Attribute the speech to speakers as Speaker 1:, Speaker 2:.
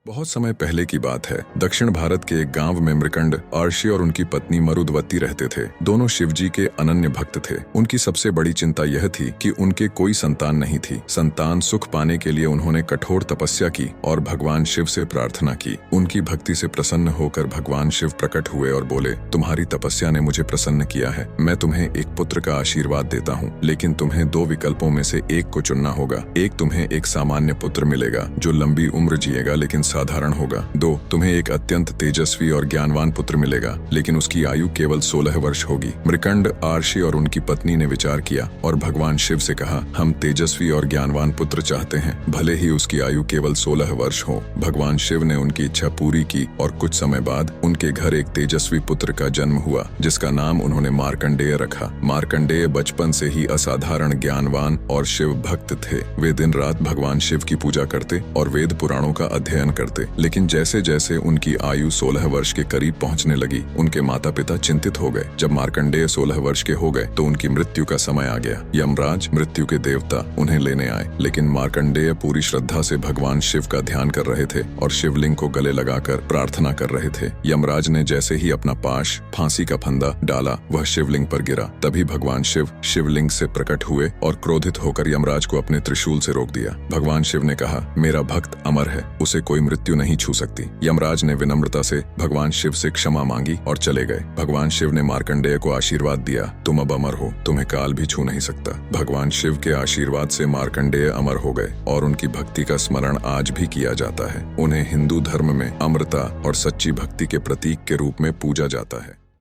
Speaker 1: बहुत समय पहले की बात है। दक्षिण भारत के एक गांव में मृकंड, आर्षी और उनकी पत्नी मरुदवती रहते थे। दोनों शिवजी के अनन्य भक्त थे। उनकी सबसे बड़ी चिंता यह थी कि उनके कोई संतान नहीं थी। संतान सुख पाने के लिए उन्होंने कठोर तपस्या की और भगवान शिव से प्रार्थना की। उनकी भक्ति से प्रसन्न होकर भगवान शिव प्रकट हुए और बोले, तुम्हारी तपस्या ने मुझे प्रसन्न किया है। मैं तुम्हें एक पुत्र का आशीर्वाद देता हूँ, लेकिन तुम्हें दो विकल्पों में से एक को चुनना होगा। एक, तुम्हें एक सामान्य पुत्र मिलेगा जो लंबी उम्र जिएगा लेकिन साधारण होगा। दो, तुम्हें एक अत्यंत तेजस्वी और ज्ञानवान पुत्र मिलेगा, लेकिन उसकी आयु केवल 16 वर्ष होगी। मृकंड, आर्षी और उनकी पत्नी ने विचार किया और भगवान शिव से कहा, हम तेजस्वी और ज्ञानवान पुत्र चाहते हैं, भले ही उसकी आयु केवल 16 वर्ष हो। भगवान शिव ने उनकी इच्छा पूरी की और कुछ समय बाद उनके घर एक तेजस्वी पुत्र का जन्म हुआ, जिसका नाम उन्होंने मार्कंडेय रखा। मार्कंडेय बचपन से ही असाधारण ज्ञानवान और शिव भक्त थे। वे दिन रात भगवान शिव की पूजा करते और वेद पुराणों का अध्ययन करते। लेकिन जैसे जैसे उनकी आयु 16 वर्ष के करीब पहुंचने लगी, उनके माता पिता चिंतित हो गए। जब मार्कंडेय 16 वर्ष के हो गए तो उनकी मृत्यु का समय आ गया। यमराज, मृत्यु के देवता, उन्हें लेने आए, लेकिन मार्कंडेय पूरी श्रद्धा से भगवान शिव का ध्यान कर रहे थे और शिवलिंग को गले लगाकर प्रार्थना कर रहे थे। यमराज ने जैसे ही अपना पाश, फांसी का फंदा डाला, वह शिवलिंग पर गिरा। तभी भगवान शिव शिवलिंग से प्रकट हुए और क्रोधित होकर यमराज को अपने त्रिशूल से रोक दिया। भगवान शिव ने कहा, मेरा भक्त अमर है, उसे कोई मृत्यु नहीं छू सकती। यमराज ने विनम्रता से भगवान शिव से क्षमा मांगी और चले गए। भगवान शिव ने मार्कंडेय को आशीर्वाद दिया, तुम अब अमर हो, तुम्हें काल भी छू नहीं सकता। भगवान शिव के आशीर्वाद से मार्कंडेय अमर हो गए और उनकी भक्ति का स्मरण आज भी किया जाता है। उन्हें हिंदू धर्म में अमरता और सच्ची भक्ति के प्रतीक के रूप में पूजा जाता है।